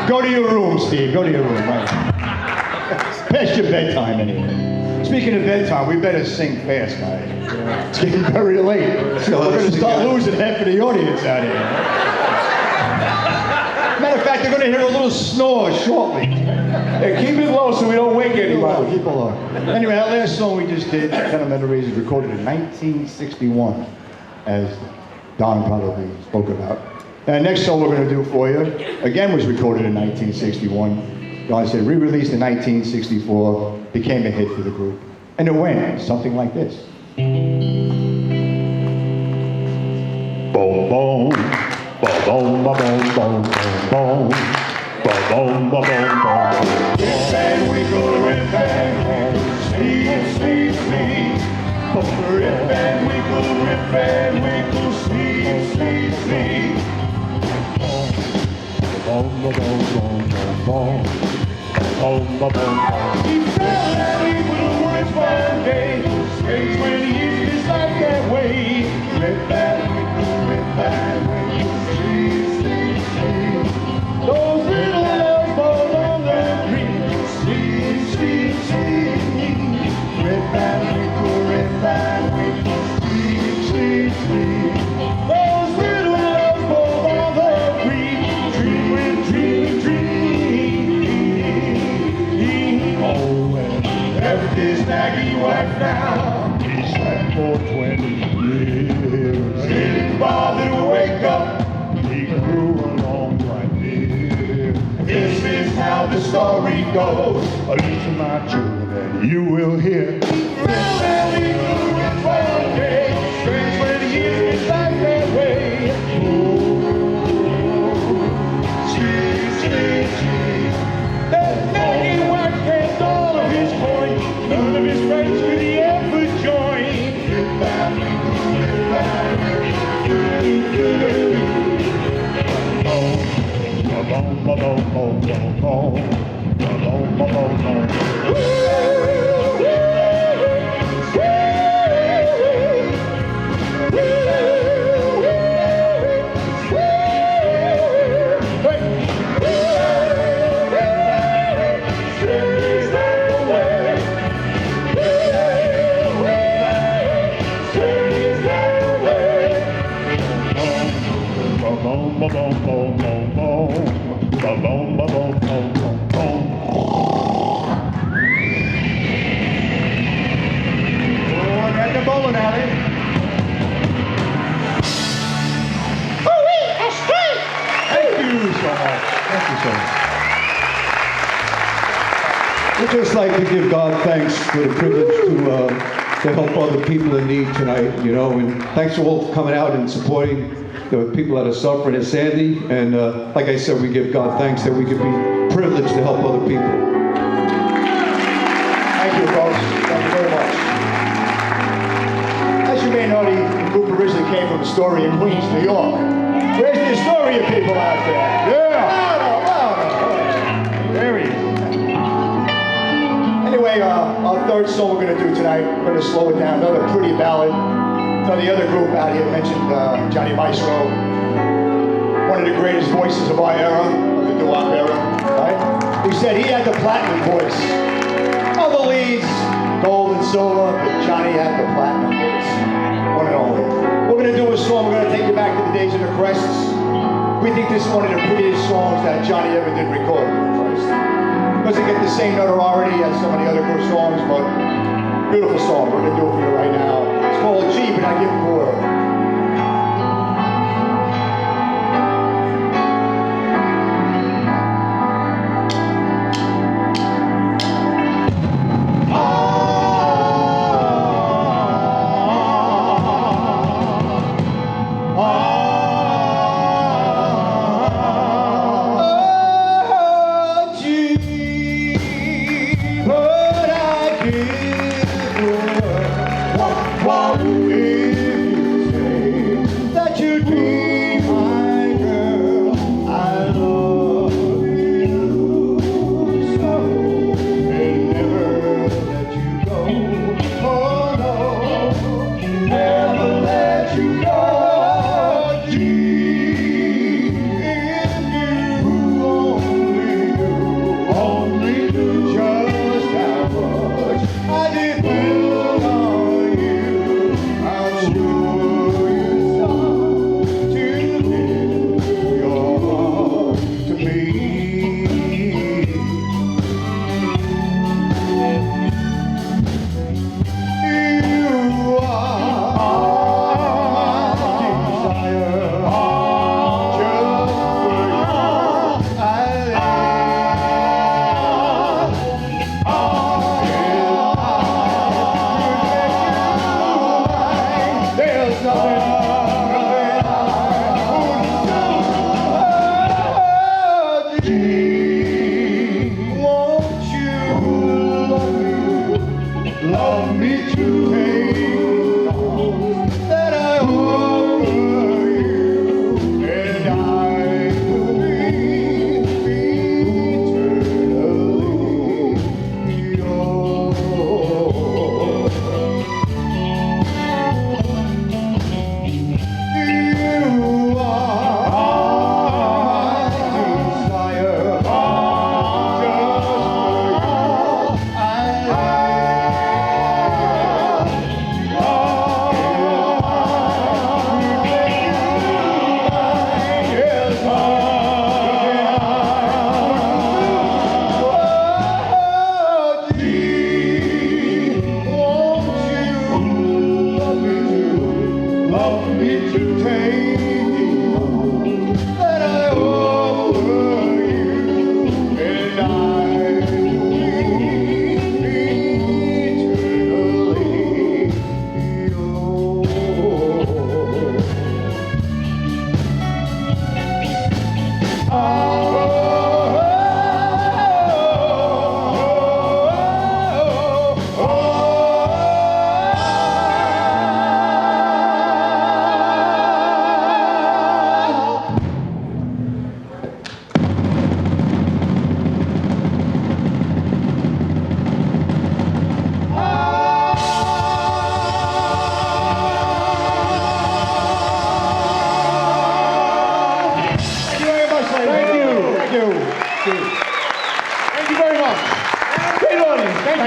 Go to your room, Steve. Go to your room, right? Past your bedtime, anyway. Speaking of bedtime, we better sing fast, guys. It's getting very late. We're going to start losing half of the audience out here. Matter of fact, they're going to hear a little snore shortly. Hey, keep it low so we don't wake anybody. Keep it low. Anyway, that last song we just did, Sentimentary, is recorded in 1961, as Don probably spoke about. And the next song we're going to do for you, again, was recorded in 1961. Don said, re-released in 1964, became a hit for the group. And it went something like this. Boom, boom, boom, boom, boom, boom, boom, boom, boom, boom. Rip and wiggle, rip and sleep, sleep, sleep. Rip and wiggle, sleep, sleep, sleep. Boom, boom, boom, boom, boom, boom, boom, boom. He fell and he will work one day. Strange when he used his life that way. Rip and wiggle, sleep, sleep, sleep. Those little elbows on the green. Sleep, sleep, sleep. Rip and wiggle, sleep, sleep, sleep. Those little elbows on the green. Dream, dream, dream. Oh, and left his naggy wife now. He slept for 20 years. Didn't bother to wake up. He grew along right here. This is how the story goes. Listen, my children, you will hear. Really good one day. Strange when he is his life that way. Cheese, cheese, cheese. That naggy wife cast all of his coin. None of his friends could he ever join. We'd just like to give God thanks for the privilege to help other people in need tonight, you know, and thanks to all for coming out and supporting the people that are suffering as Sandy, and like I said, we give God thanks that we could be privileged to help other people. Thank you, folks. Thank you very much. As you may know, the group originally came from Astoria, Queens, New York. Where's the Astoria people out there? Yeah! There he is. Anyway, our third song we're going to do tonight, we're going to slow it down. Another pretty ballad. So the other group out here mentioned Johnny Maestro, one of the greatest voices of our era, of the doo-wop era, right? He said he had the platinum voice. All the leads, gold and silver, but Johnny had the platinum voice. One and only. We're going to do a song, we're going to take you back to the days of the Crests. We think this is one of the prettiest songs that Johnny ever did record first. Doesn't get the same notoriety as some of the other group songs, but beautiful song. We're going to do it for you right now. It's called Cheap and I Give Him the World. What if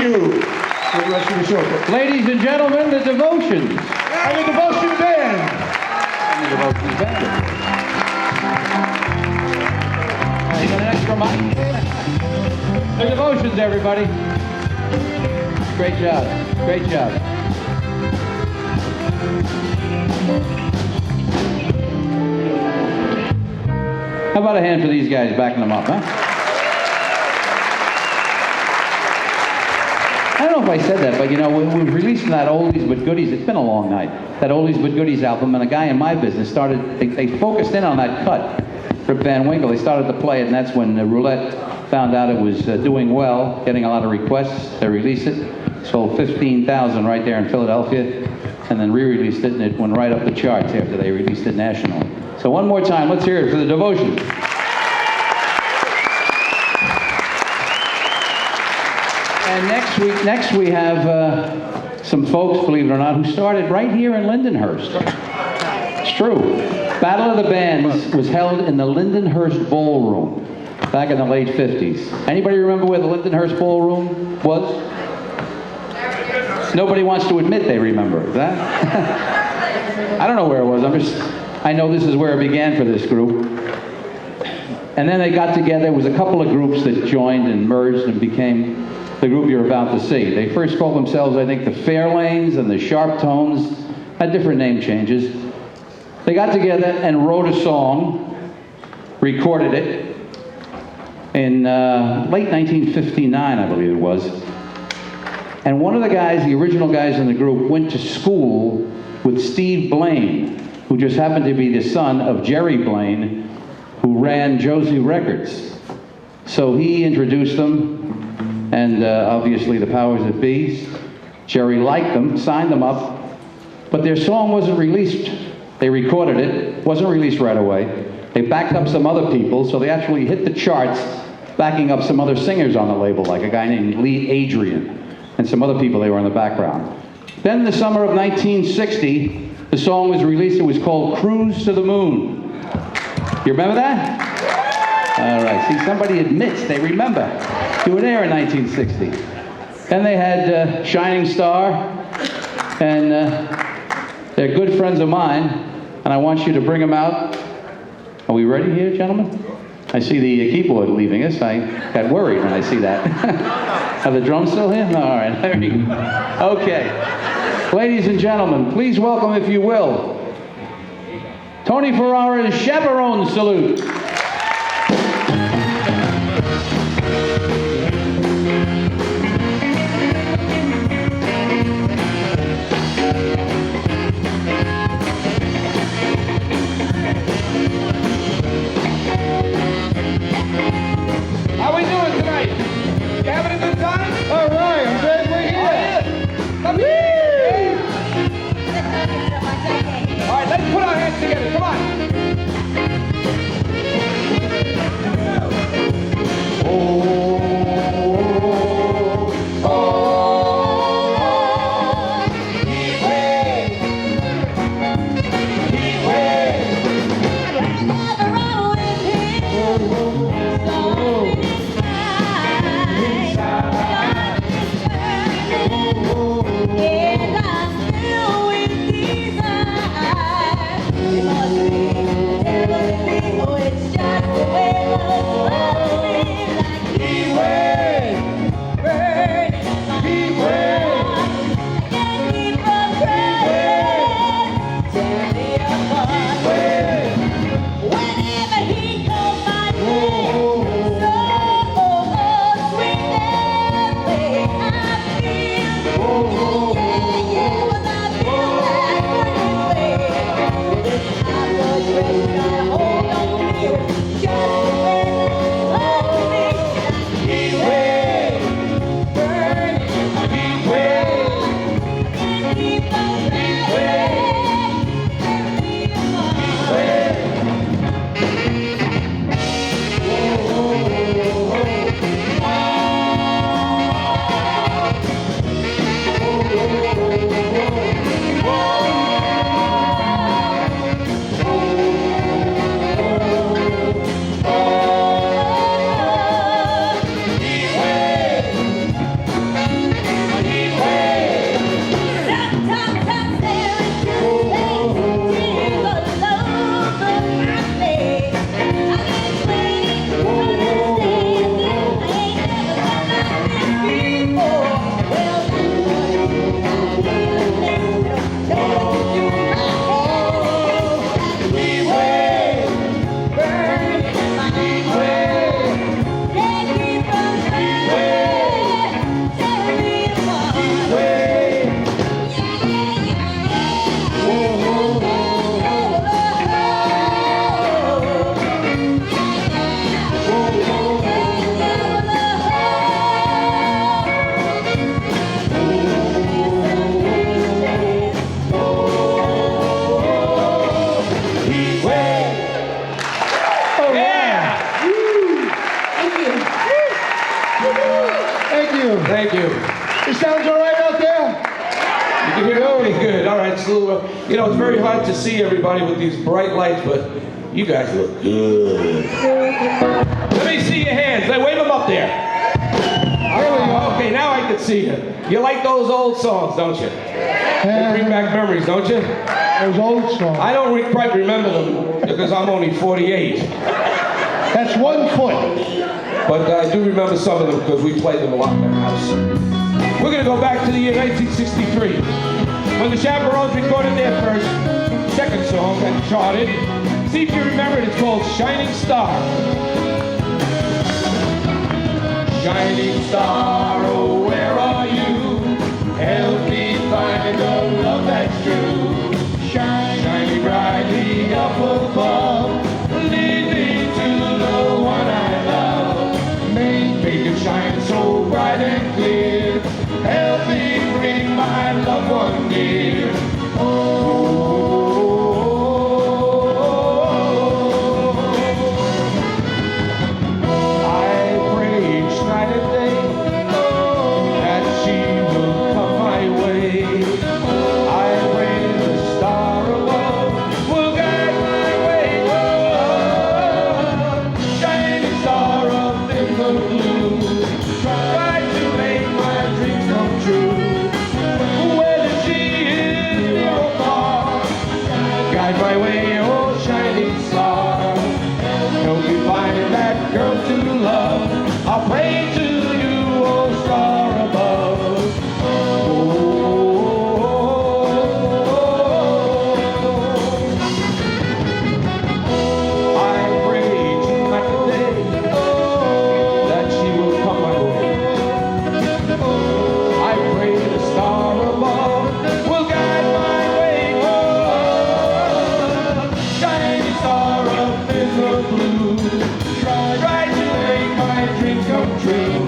you for the rest of the show. Ladies and gentlemen, the Devotions. And the Devotion Band. And the Devotions Band. You got an extra mic? The Devotions, everybody. Great job. Great job. How about a hand for these guys backing them up, huh? I don't know if I said that, but you know, we released that Oldies but Goodies. It's been a long night. That Oldies but Goodies album, and a guy in my business they focused in on that cut. Rip Van Winkle, they started to play it, and that's when Roulette found out it was doing well, getting a lot of requests. They released it, sold 15,000 right there in Philadelphia, and then re-released it, and it went right up the charts after they released it nationally. So one more time, let's hear it for the Devotion. And next we have some folks, believe it or not, who started right here in Lindenhurst. It's true. Battle of the Bands was held in the Lindenhurst Ballroom back in the late 50s. Anybody remember where the Lindenhurst Ballroom was? Nobody wants to admit they remember that. I don't know where it was. I know this is where it began for this group. And then they got together. There was a couple of groups that joined and merged and became the group you're about to see. They first called themselves, I think, the Fairlanes and the Sharp Tones, had different name changes. They got together and wrote a song, recorded it in late 1959, I believe it was. And one of the guys, the original guys in the group, went to school with Steve Blaine, who just happened to be the son of Jerry Blaine, who ran Josie Records. So he introduced them, and obviously the powers that be. Jerry liked them, signed them up, but their song wasn't released. They recorded it, wasn't released right away. They backed up some other people, so they actually hit the charts, backing up some other singers on the label, like a guy named Lee Adrian, and some other people they were in the background. Then in the summer of 1960, the song was released. It was called Cruise to the Moon. You remember that? All right, see, somebody admits they remember. You were there in 1960. Then they had Shining Star, and they're good friends of mine, and I want you to bring them out. Are we ready here, gentlemen? I see the keyboard leaving us. I got worried when I see that. Are the drums still here? No, all right, there we go. Okay. Ladies and gentlemen, please welcome, if you will, Tony Ferrara's Chaperone Salute. How we doing tonight? You having a good time? All right, I'm glad we're here. Come here. All right, let's put our hands together. Come on. you. Thank you. It sounds all right out there? You can hear me? Okay, good. All right, so, you know, it's very hard to see everybody with these bright lights, but you guys look good. Let me see your hands. Wave them up there. Oh, okay, now I can see you. You like those old songs, don't you? They bring back memories, don't you? Those old songs. I don't quite remember them because I'm only 48. That's 1 foot. But I do remember some of them because we played them a lot in the house. We're going to go back to the year 1963 when the Chaperones recorded their second song that charted. See if you remember it. It's called Shining Star. Shining star, oh where are you? Help me find a love that's true. Shining brightly up above, lead me to the one I love. Make it shine so bright and clear. Help me bring my loved one near. I'll pray to you, oh star above. I pray each night and day that she will come my way. I pray the star above will guide my way. Oh, shining star up in the blue, try to make my dreams come true.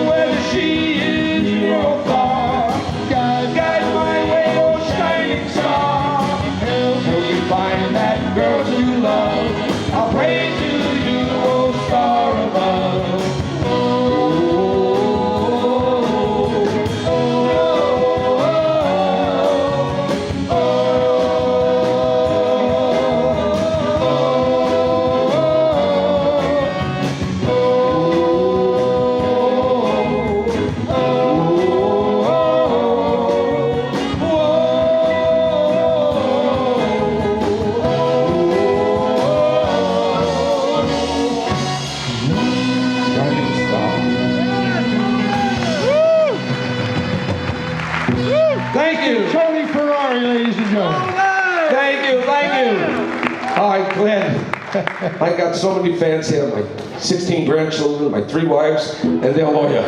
Whether she is near or far, guide my way, oh shining star. Help me find that girl to love. I'll pray to you, oh star above. Thank you. Tony Ferrari, ladies and gentlemen. Thank you, thank you. All right, Glenn. I got so many fans here, my 16 grandchildren, my 3 wives, and their lawyer.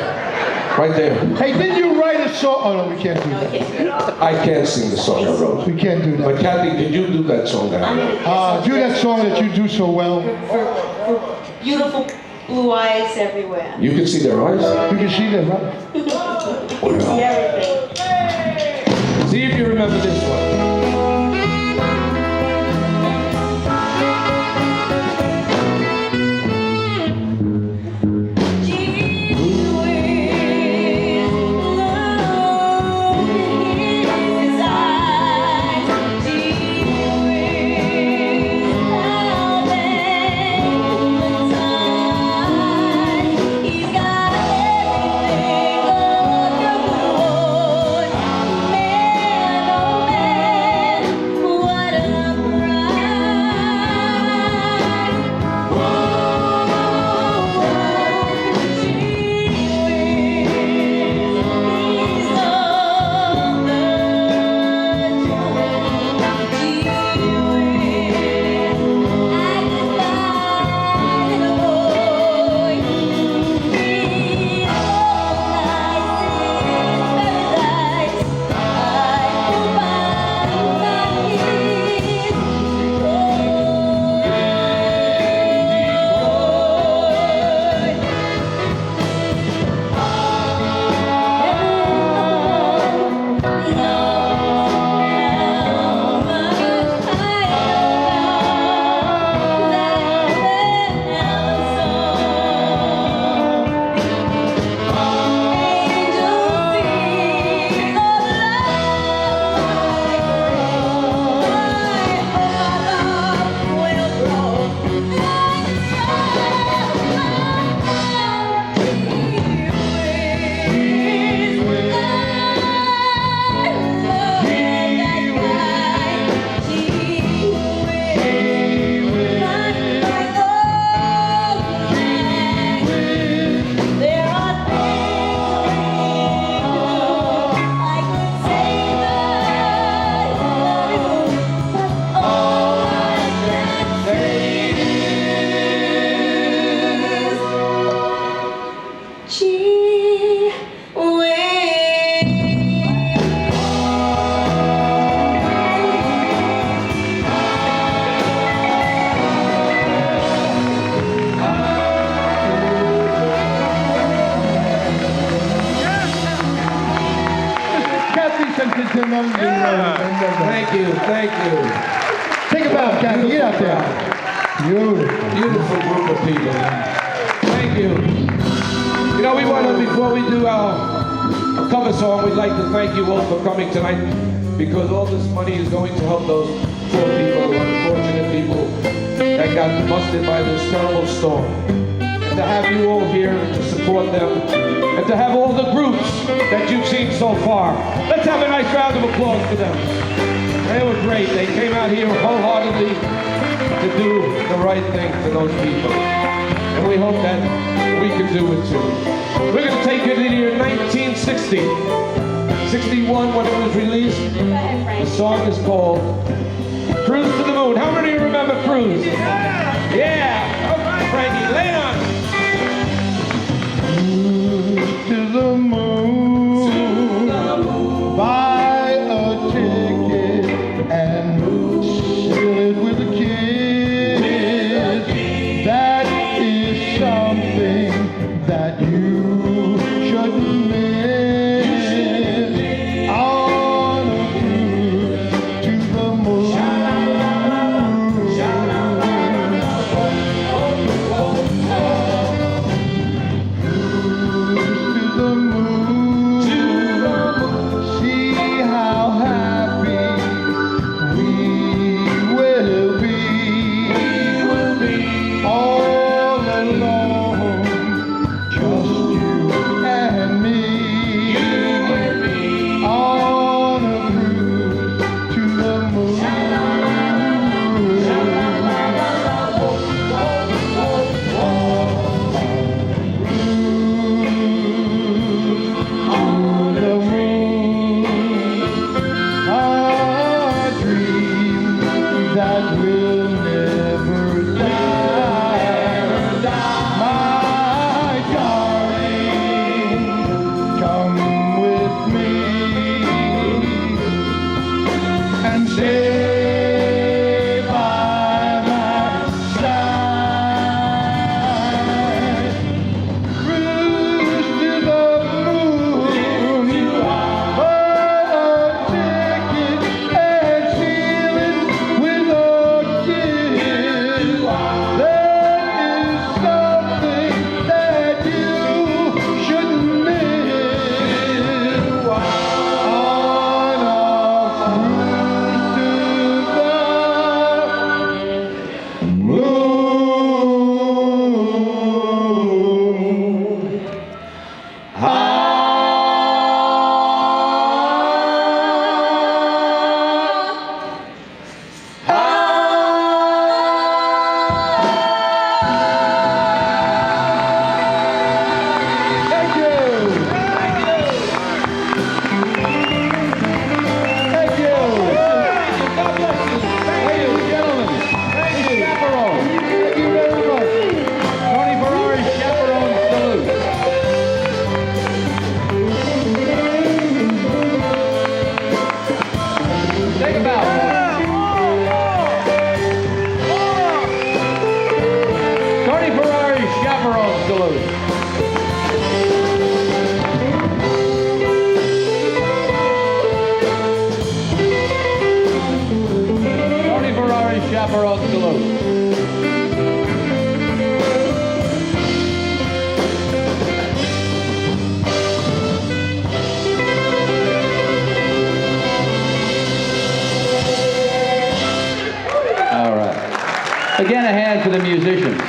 Right there. Hey, didn't you write a song? Oh, no, we can't do that. I can't sing the song I wrote. We can't do But that. Kathy, could you do that song that I wrote? Do that song that you do so well. For beautiful blue eyes everywhere. You can see their eyes? You can see that, right? See everything. See if you remember this one. He's got everything on the board. Man, oh man. Thank you, thank you. Take a bow, Captain. Get out there. Beautiful. Beautiful group of people. Thank you. You know, we want to, before we do our cover song, we'd like to thank you all for coming tonight, because all this money is going to help those poor people, unfortunate people that got busted by this terrible storm. And to have you all here and to support them, and to have all the groups that you've seen so far. Let's have a nice round of applause for them. They were great. They came out here wholeheartedly to do the right thing for those people. And we hope that we can do it too. We're going to take it in the year 1960. 61 when it was released. The song is called Cruise to the Moon. How many remember Cruise? Yeah! All right, Frankie, lay it on. To the moon, buy a ticket and seal it with a kiss. That is something that you shouldn't miss. On a cruise to the moon. Chaperone salute. All right. Again, a hand for the musicians.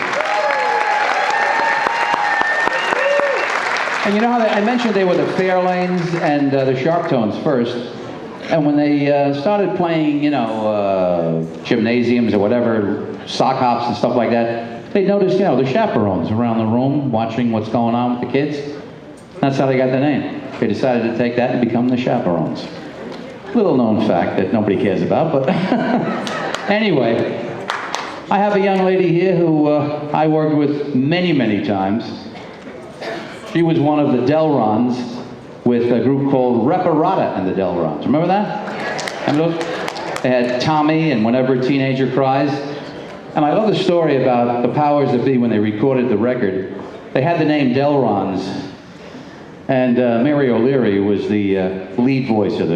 And you know how I mentioned they were the Fairlanes and the Sharp Tones first. And when they started playing, you know, gymnasiums or whatever, sock hops and stuff like that, they noticed, you know, the chaperones around the room watching what's going on with the kids. That's how they got the name. They decided to take that and become the Chaperones. Little known fact that nobody cares about, but anyway, I have a young lady here who I worked with many, many times. She was one of the Delrons with a group called Reparata and the Delrons. Remember that? Remember those? They had Tommy and Whenever a Teenager Cries. And I love the story about the powers that be when they recorded the record. They had the name Delrons, and Mary O'Leary was the lead voice of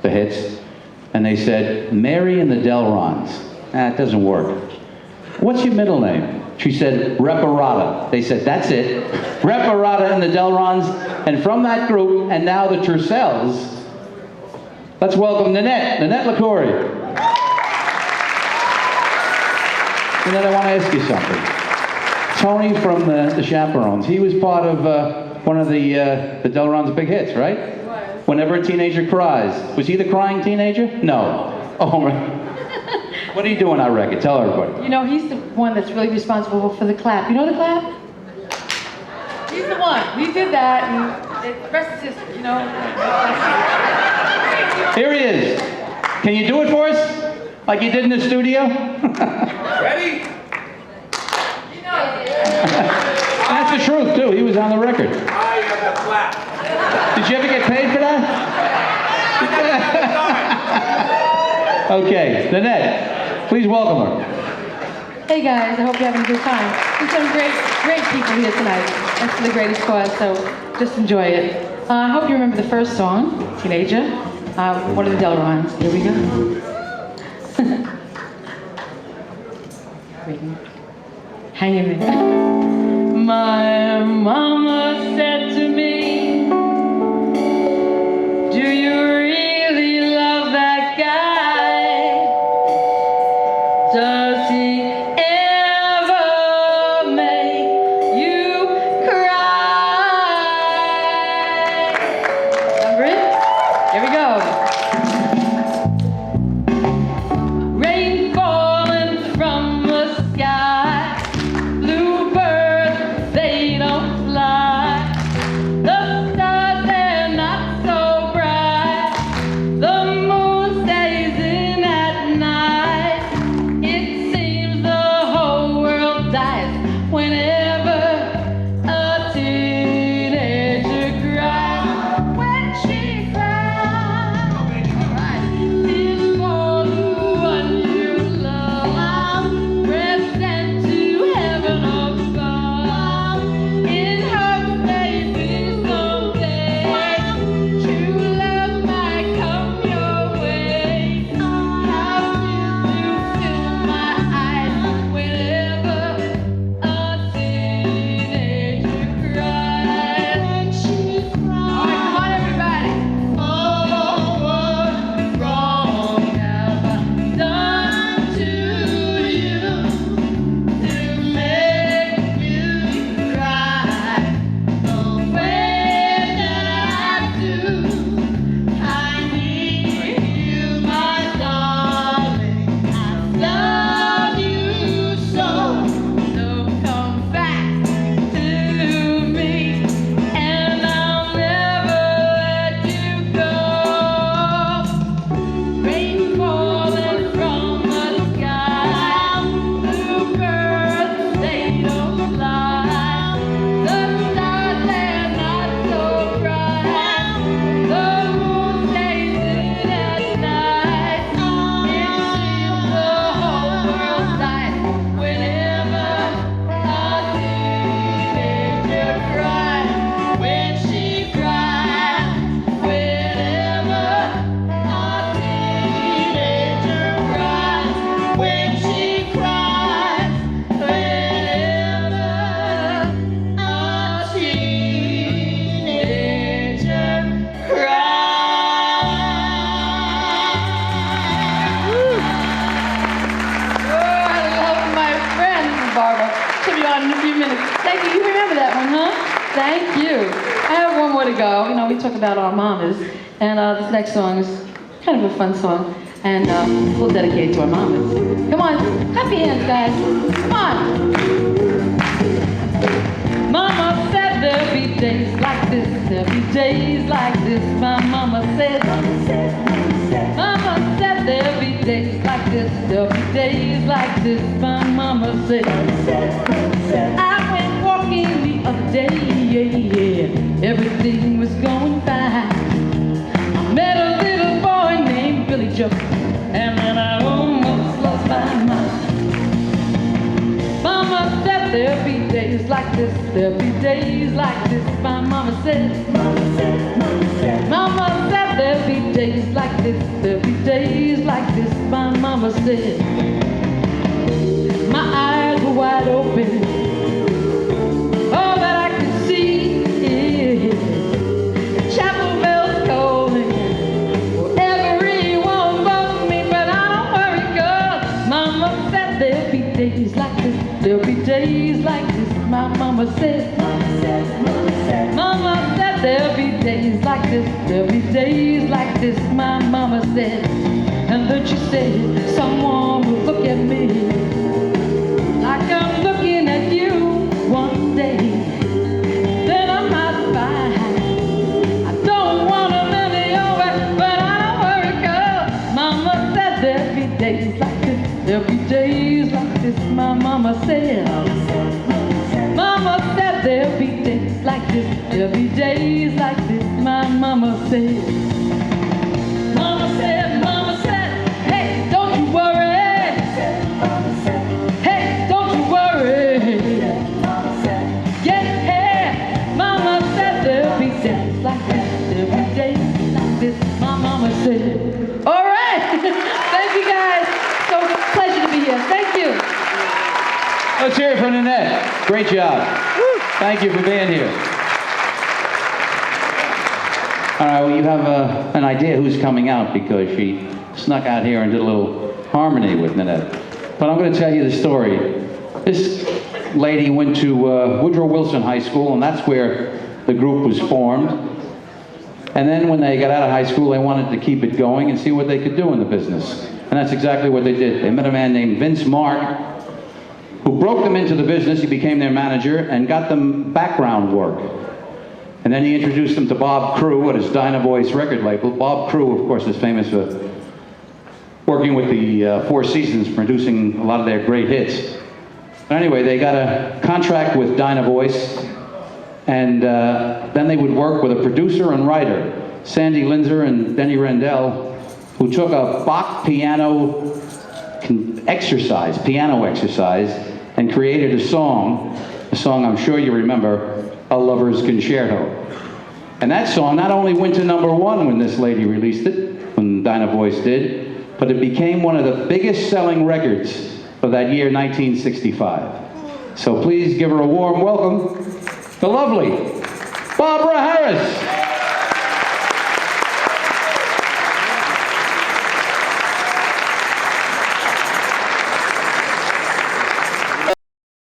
the hits, and they said, Mary and the Delrons. It doesn't work. What's your middle name? She said, Reparata. They said, that's it. Reparata and the Delrons. And from that group, and now the Tercells, let's welcome Nanette LaCourie. And then I want to ask you something. Tony from the Chaperones, he was part of one of the Delrons' big hits, right? He was. Whenever a teenager cries. Was he the crying teenager? No. Oh, right. What are you doing, I reckon? Tell everybody. You know, he's the one that's really responsible for the clap. You know the clap? He's the one. We did that, and the rest is history, you know? Here he is. Can you do it for us? Like you did in the studio? Ready? That's the truth, too. He was on the record. I am the clap. Did you ever get paid for that? Okay, Nanette, please welcome her. Hey guys, I hope you're having a good time. There's some great people here tonight. That's for the greatest cause, so just enjoy it. I hope you remember the first song, Teenager, one of the Delrons. Here we go. Hang in there. My mama said to me, do you really love that guy? Does he ever make you cry? Remember it? Here we go. Rain falling from the sky, bluebirds, they don't fly. The stars, they're not so bright. The moon stays in at night. It seems the whole world dies whenever a teenager cries. When she cries, it's for the one you love, present to heaven above. In her baby someday, true love might come your way. How did you fill my eyes whenever a teenager cries? When she cries. All right, come on, everybody. Oh, what wrong have I done to you to make you cry the way that I do? I need you, my darling. I love you so. So come back to me, and I'll never let you go. Rain falling from the sky, bluebirds, they don't fly. The stars, they're not so bright. The moon stays in at night. It seems the whole world dies whenever a teenager cries. When she cries, whenever a teenager cries. When she cries, whenever a teenager cries. Oh, I love my friend, Barbara. She'll be on in a few minutes. Thank you. You remember that one, huh? Thank you. I have one more to go. You know, we talk about our mamas, and this next song is kind of a fun song, and we'll dedicate it to our mamas. Come on, clap your hands, guys. Come on. Mama said there'll be days like this, there'll be days like this. My mama said, Mama said there'll be days like this, there'll be days like this. My mama said, I went walking the other day, yeah, everything was going fine. I met a little boy named Billy Joe, and then I almost lost my mind. Mama said there'll be days like this, there'll be days like this. My mama said, Mama said there'll be days like this, there'll be days like this. My mama said, my eyes were wide open, all that I could see is chapel bells calling for everyone but me. But I don't worry, girl. Mama said there'll be days like this, there'll be days like this. My mama said, Mama said there'll be days like this, there'll be days like this. My mama said, and then she said, someone will look at me like I'm looking at you one day. Then I might find I don't want a many over, but I don't worry, girl. Mama said there'll be days like this, there'll be days like this. My mama said, Mama said there'll be days like this, there'll be days like this. My mama said, Mama said, hey, don't you worry. Hey, don't you worry. Yeah, Mama said there'll be days like this, there'll be days like this. My mama said. All right, thank you guys. So pleasure to be here. Thank you. Let's hear it for Nanette. Great job. Thank you for being here. All right, well, you have an idea who's coming out because she snuck out here and did a little harmony with Nanette. But I'm going to tell you the story. This lady went to Woodrow Wilson High School, and that's where the group was formed. And then when they got out of high school, they wanted to keep it going and see what they could do in the business. And that's exactly what they did. They met a man named Vince Mark, who broke them into the business. He became their manager and got them background work. And then he introduced them to Bob Crew at his Dyna Voice record label. Bob Crew, of course, is famous for working with the Four Seasons, producing a lot of their great hits. But anyway, they got a contract with Dyna Voice, and then they would work with a producer and writer, Sandy Linzer and Denny Rendell, who took a Bach piano exercise, and created a song I'm sure you remember, A Lover's Concerto. And that song not only went to #1 when this lady released it, when Dyna Voice did, but it became one of the biggest selling records of that year, 1965. So please give her a warm welcome, the lovely Barbara Harris.